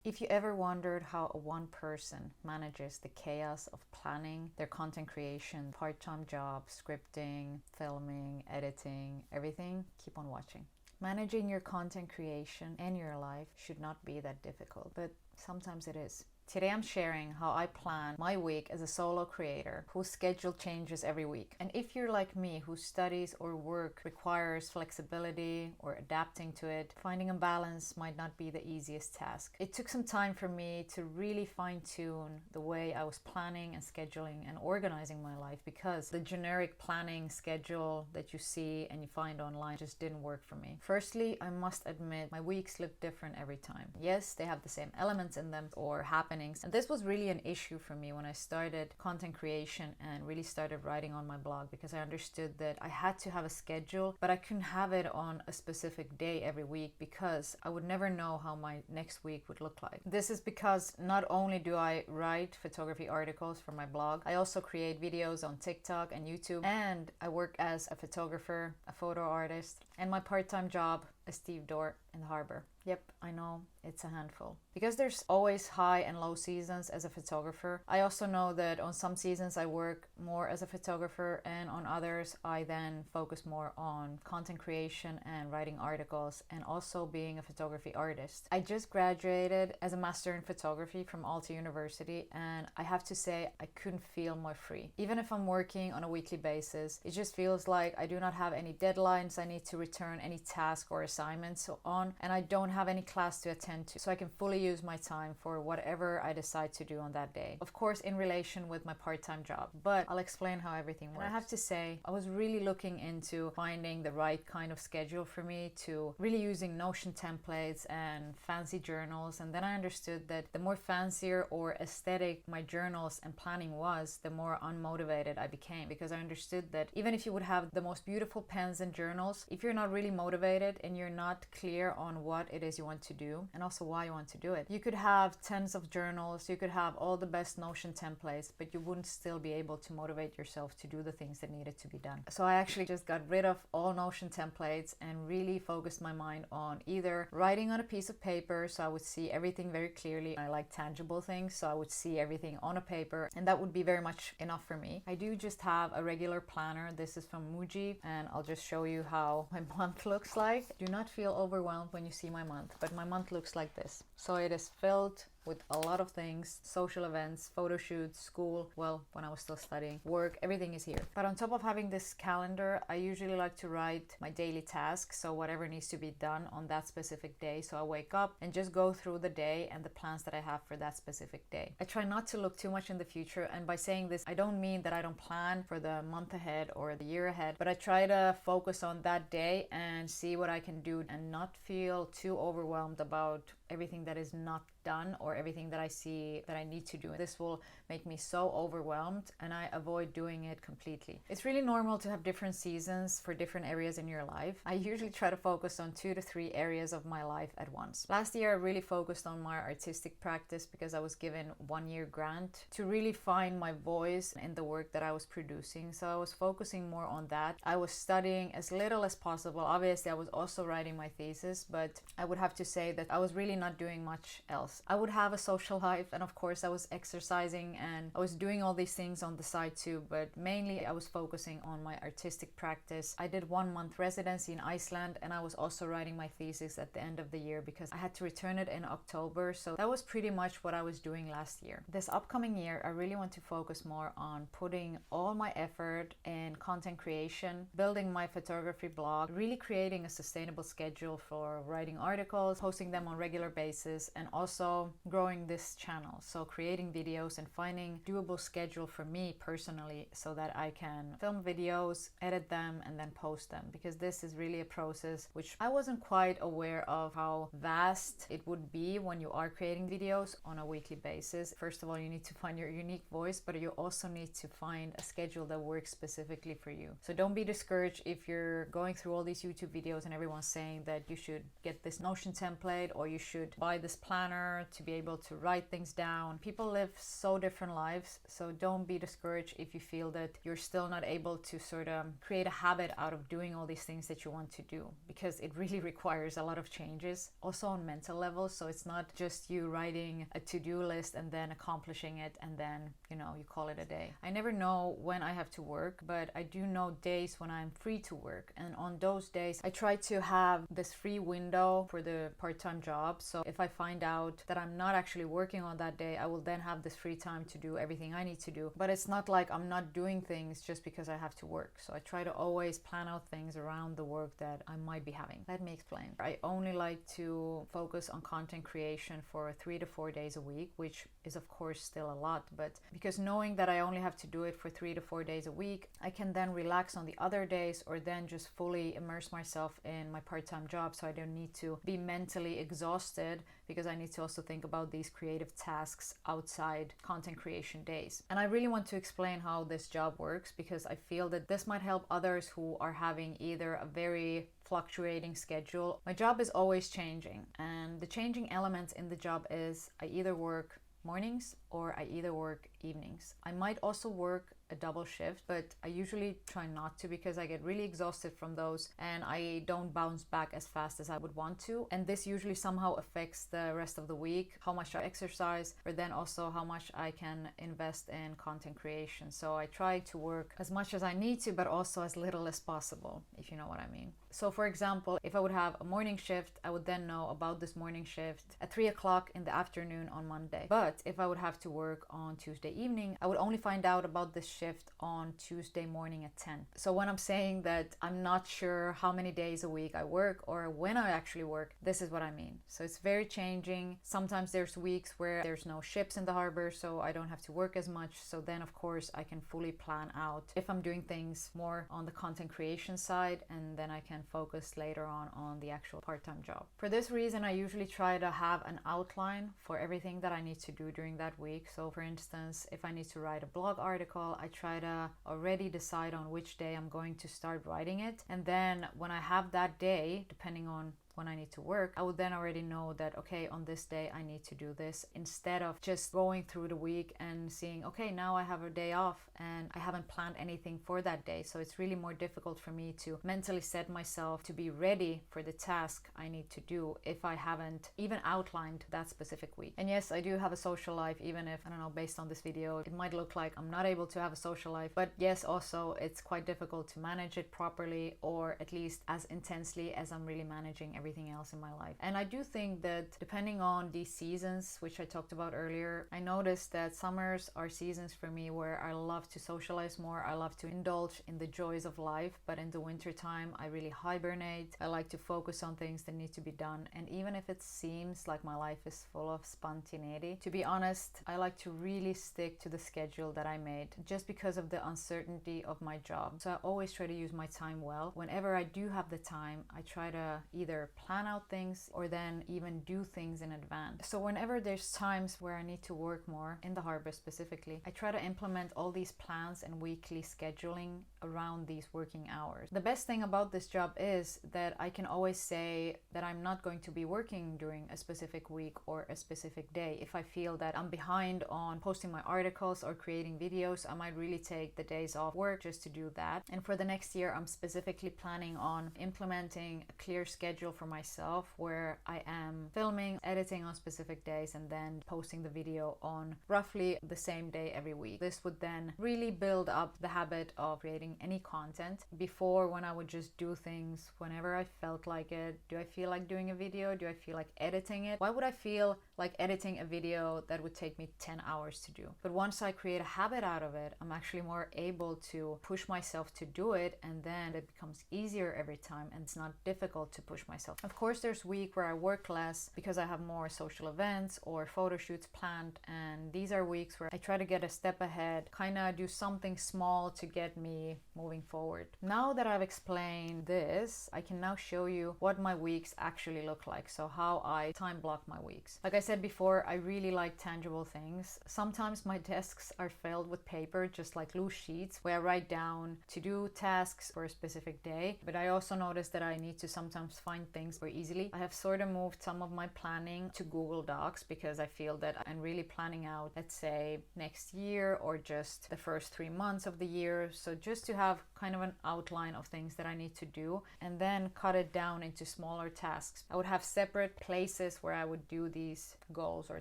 If you ever wondered how a one person manages the chaos of planning their content creation, part-time job, scripting, filming, editing, everything, keep on watching. Managing your content creation and your life should not be that difficult, but sometimes it is. Today I'm sharing how I plan my week as a solo creator whose schedule changes every week. And if you're like me, whose studies or work requires flexibility or adapting to it, finding a balance might not be the easiest task. It took some time for me to really fine-tune the way I was planning and scheduling and organizing my life, because the generic planning schedule that you see and you find online just didn't work for me. Firstly, I must admit my weeks look different every time. Yes, they have the same elements in them or happen. And this was really an issue for me when I started content creation and really started writing on my blog, because I understood that I had to have a schedule, but I couldn't have it on a specific day every week because I would never know how my next week would look like. This is because not only do I write photography articles for my blog, I also create videos on TikTok and YouTube, and I work as a photographer, a photo artist, and my part-time job as stevedore in the harbor. Yep, I know, it's a handful. Because there's always high and low seasons as a photographer, I also know that on some seasons I work more as a photographer, and on others I then focus more on content creation and writing articles and also being a photography artist. I just graduated as a master in photography from Aalto University, and I have to say I couldn't feel more free. Even if I'm working on a weekly basis, it just feels like I do not have any deadlines I need to return, any task or assignments on, and I don't have any class to attend to, so I can fully use my time for whatever I decide to do on that day. Of course, in relation with my part-time job, but I'll explain how everything works. And I have to say, I was really looking into finding the right kind of schedule for me, to really using Notion templates and fancy journals, and then I understood that the more fancier or aesthetic my journals and planning was, the more unmotivated I became, because I understood that even if you would have the most beautiful pens and journals, if you're not really motivated and you're not clear on what it is you want to do and also why you want to do it, you could have tens of journals, you could have all the best Notion templates, but you wouldn't still be able to motivate yourself to do the things that needed to be done. So I actually just got rid of all Notion templates and really focused my mind on either writing on a piece of paper, so I would see everything very clearly. I like tangible things, so I would see everything on a paper, and that would be very much enough for me. I do just have a regular planner. This is from Muji, and I'll just show you how my month looks like. Do not feel overwhelmed when you see my month, but my month looks like this. So it is filled with a lot of things: social events, photo shoots, school, well, when I was still studying, work, everything is here. But on top of having this calendar, I usually like to write my daily tasks, so whatever needs to be done on that specific day. So I wake up and just go through the day and the plans that I have for that specific day. I try not to look too much in the future, and by saying this, I don't mean that I don't plan for the month ahead or the year ahead, but I try to focus on that day and see what I can do and not feel too overwhelmed about everything that is not done or everything that I see that I need to do. This will make me so overwhelmed, and I avoid doing it completely. It's really normal to have different seasons for different areas in your life. I usually try to focus on 2 to 3 areas of my life at once. Last year I really focused on my artistic practice because I was given 1-year grant to really find my voice in the work that I was producing. So I was focusing more on that. I was studying as little as possible. Obviously I was also writing my thesis, but I would have to say that I was really not doing much else. I would have a social life, and of course I was exercising and I was doing all these things on the side too, but mainly I was focusing on my artistic practice. I did 1-month residency in Iceland, and I was also writing my thesis at the end of the year because I had to return it in October. So that was pretty much what I was doing last year. This upcoming year I really want to focus more on putting all my effort in content creation, building my photography blog, really creating a sustainable schedule for writing articles, posting them on regular basis, and also growing this channel. So creating videos and finding doable schedule for me personally so that I can film videos, edit them, and then post them, because this is really a process which I wasn't quite aware of how vast it would be when you are creating videos on a weekly basis. First of all, you need to find your unique voice, but you also need to find a schedule that works specifically for you. So don't be discouraged if you're going through all these YouTube videos and everyone's saying that you should get this Notion template or you should buy this planner to be able to write things down. People live so different lives, so don't be discouraged if you feel that you're still not able to sort of create a habit out of doing all these things that you want to do, because it really requires a lot of changes, also on mental level. So it's not just you writing a to-do list and then accomplishing it and then, you know, you call it a day. I never know when I have to work, but I do know days when I'm free to work, and on those days I try to have this free window for the part-time job. So if I find out that I'm not actually working on that day, I will then have this free time to do everything I need to do. But it's not like I'm not doing things just because I have to work. So I try to always plan out things around the work that I might be having. Let me explain. I only like to focus on content creation for 3 to 4 days a week, which is of course still a lot, but because knowing that I only have to do it for 3 to 4 days a week, I can then relax on the other days, or then just fully immerse myself in my part-time job, so I don't need to be mentally exhausted, because I need to also think about these creative tasks outside content creation days. And I really want to explain how this job works, because I feel that this might help others who are having either a very fluctuating schedule. My job is always changing, and the changing elements in the job is I either work mornings or I either work evenings. I might also work a double shift, but I usually try not to, because I get really exhausted from those and I don't bounce back as fast as I would want to. And this usually somehow affects the rest of the week, how much I exercise, or then also how much I can invest in content creation. So I try to work as much as I need to, but also as little as possible, if you know what I mean. So for example, if I would have a morning shift, I would then know about this morning shift at 3 o'clock in the afternoon on Monday. But if I would have to work on Tuesday evening, I would only find out about this shift on Tuesday morning at 10. So when I'm saying that I'm not sure how many days a week I work or when I actually work, this is what I mean. So it's very changing. Sometimes there's weeks where there's no ships in the harbor, so I don't have to work as much. So then of course I can fully plan out if I'm doing things more on the content creation side, and then I can focus later on the actual part-time job. For this reason, I usually try to have an outline for everything that I need to do during that week. So for instance, if I need to write a blog article, I try to already decide on which day I'm going to start writing it. And then when I have that day, depending on when I need to work, I would then already know that, okay, on this day I need to do this, instead of just going through the week and seeing, okay, now I have a day off and I haven't planned anything for that day. So it's really more difficult for me to mentally set myself to be ready for the task I need to do if I haven't even outlined that specific week. And yes, I do have a social life, even if, I don't know, based on this video, it might look like I'm not able to have a social life. But yes, also it's quite difficult to manage it properly, or at least as intensely as I'm really managing everything else in my life. And I do think that depending on these seasons, which I talked about earlier, I noticed that summers are seasons for me where I love to socialize more. I love to indulge in the joys of life, but in the winter time I really hibernate. I like to focus on things that need to be done, and even if it seems like my life is full of spontaneity, to be honest, I like to really stick to the schedule that I made, just because of the uncertainty of my job. So I always try to use my time well. Whenever I do have the time, I try to either plan out things or then even do things in advance. So whenever there's times where I need to work more in the harbor specifically, I try to implement all these plans and weekly scheduling around these working hours. The best thing about this job is that I can always say that I'm not going to be working during a specific week or a specific day. If I feel that I'm behind on posting my articles or creating videos, I might really take the days off work just to do that. And for the next year, I'm specifically planning on implementing a clear schedule for myself, where I am filming, editing on specific days, and then posting the video on roughly the same day every week. This would then really build up the habit of creating any content. Before, when I would just do things whenever I felt like it, do I feel like doing a video? Do I feel like editing it? Why would I feel like editing a video that would take me 10 hours to do? But once I create a habit out of it, I'm actually more able to push myself to do it, and then it becomes easier every time, and it's not difficult to push myself. Of course, there's week where I work less because I have more social events or photo shoots planned, and these are weeks where I try to get a step ahead, kind of do something small to get me moving forward. Now that I've explained this, I can now show you what my weeks actually look like, so how I time block my weeks. Like I said said before, I really like tangible things. Sometimes my desks are filled with paper, just like loose sheets, where I write down to-do tasks for a specific day. But I also notice that I need to sometimes find things very easily. I have sort of moved some of my planning to Google Docs because I feel that I'm really planning out, let's say, next year or just the first 3 months of the year. So just to have kind of an outline of things that I need to do and then cut it down into smaller tasks. I would have separate places where I would do these goals or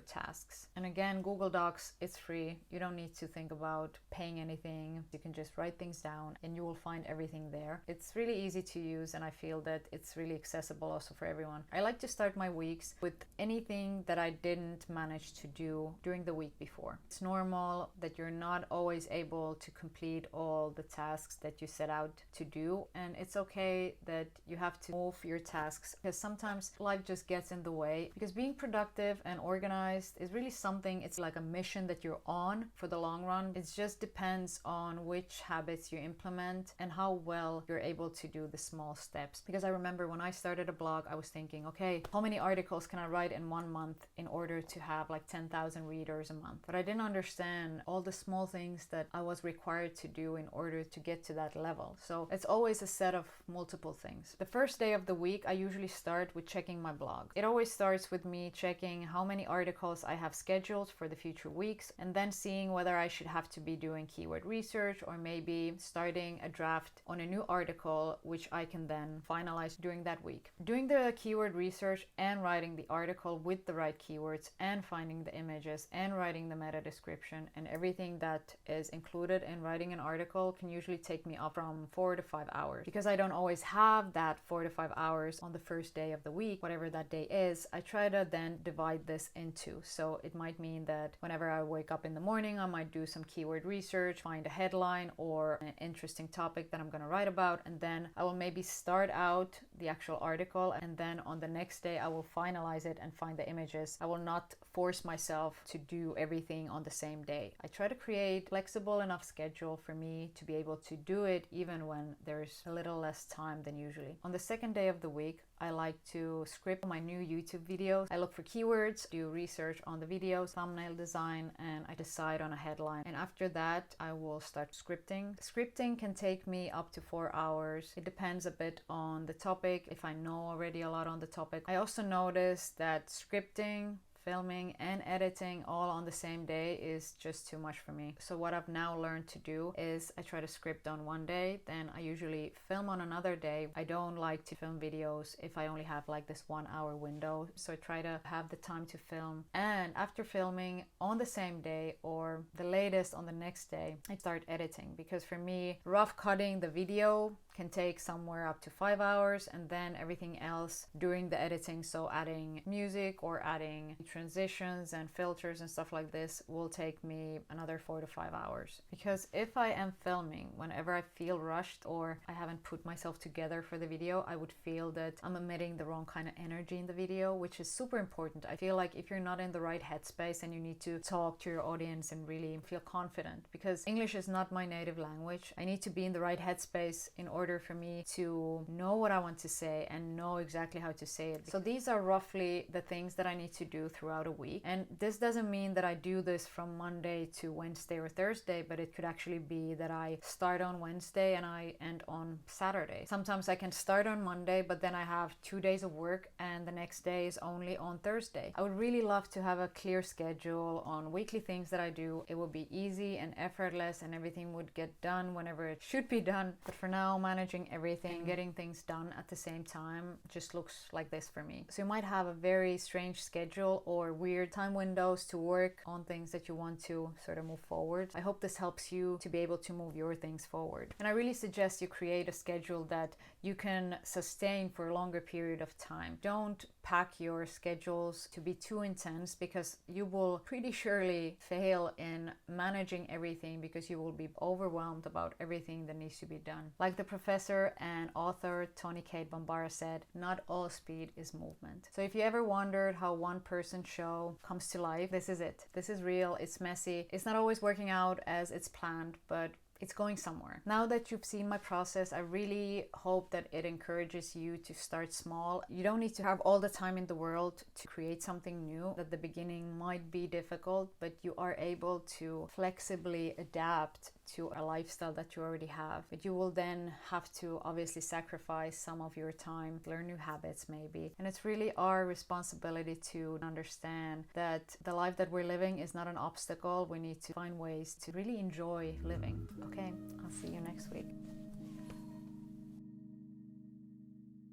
tasks. And again, Google Docs, it's free. You don't need to think about paying anything. You can just write things down and you will find everything there. It's really easy to use and I feel that it's really accessible also for everyone. I like to start my weeks with anything that I didn't manage to do during the week before. It's normal that you're not always able to complete all the tasks that you set out to do, and it's okay that you have to move your tasks because sometimes life just gets in the way. Because being productive and organized is really something, it's like a mission that you're on for the long run. It just depends on which habits you implement and how well you're able to do the small steps. Because I remember when I started a blog, I was thinking, okay, how many articles can I write in 1 month in order to have like 10,000 readers a month? But I didn't understand all the small things that I was required to do in order to get to that level. So it's always a set of multiple things. The first day of the week, I usually start with checking my blog. It always starts with me checking how many articles I have scheduled for the future weeks and then seeing whether I should have to be doing keyword research or maybe starting a draft on a new article which I can then finalize during that week. Doing the keyword research and writing the article with the right keywords and finding the images and writing the meta description and everything that is included in writing an article can usually take me up from 4 to 5 hours. Because I don't always have that 4 to 5 hours on the first day of the week, whatever that day is, I try to then divide this into. So it might mean that whenever I wake up in the morning, I might do some keyword research, find a headline or an interesting topic that I'm going to write about, and then I will maybe start out the actual article, and then on the next day I will finalize it and find the images. I will not force myself to do everything on the same day. I try to create flexible enough schedule for me to be able to do it even when there's a little less time than usually. On the second day of the week, I like to script my new YouTube videos. I look for keywords, do research on the videos, thumbnail design, and I decide on a headline. And after that, I will start scripting. Scripting can take me up to 4 hours. It depends a bit on the topic, if I know already a lot on the topic. I also noticed that scripting, filming and editing all on the same day is just too much for me. So what I've now learned to do is I try to script on one day, then I usually film on another day. I don't like to film videos if I only have like this 1 hour window. So I try to have the time to film, and after filming on the same day or the latest on the next day, I start editing. Because for me, rough cutting the video can take somewhere up to 5 hours, and then everything else during the editing, so adding music or adding transitions and filters and stuff like this, will take me another 4 to 5 hours. Because if I am filming whenever I feel rushed or I haven't put myself together for the video, I would feel that I'm emitting the wrong kind of energy in the video, which is super important. I feel like if you're not in the right headspace and you need to talk to your audience and really feel confident, because English is not my native language, I need to be in the right headspace in order for me to know what I want to say and know exactly how to say it. So these are roughly the things that I need to do throughout a week. And this doesn't mean that I do this from Monday to Wednesday or Thursday, but it could actually be that I start on Wednesday and I end on Saturday. Sometimes I can start on Monday, but then I have 2 days of work and the next day is only on Thursday. I would really love to have a clear schedule on weekly things that I do. It would be easy and effortless and everything would get done whenever it should be done. But for now, managing everything, getting things done at the same time just looks like this for me. So you might have a very strange schedule or weird time windows to work on things that you want to sort of move forward. I hope this helps you to be able to move your things forward. And I really suggest you create a schedule that you can sustain for a longer period of time. Don't pack your schedules to be too intense, because you will pretty surely fail in managing everything because you will be overwhelmed about everything that needs to be done. Like the professor and author Tony Kate Bambara said, not all speed is movement. So if you ever wondered how one person show comes to life, this is it. This is real, it's messy, it's not always working out as it's planned, but it's going somewhere. Now that you've seen my process, I really hope that it encourages you to start small. You don't need to have all the time in the world to create something new. At the beginning might be difficult, but you are able to flexibly adapt to a lifestyle that you already have. But you will then have to obviously sacrifice some of your time, learn new habits maybe. And it's really our responsibility to understand that the life that we're living is not an obstacle. We need to find ways to really enjoy living. Okay, I'll see you next week.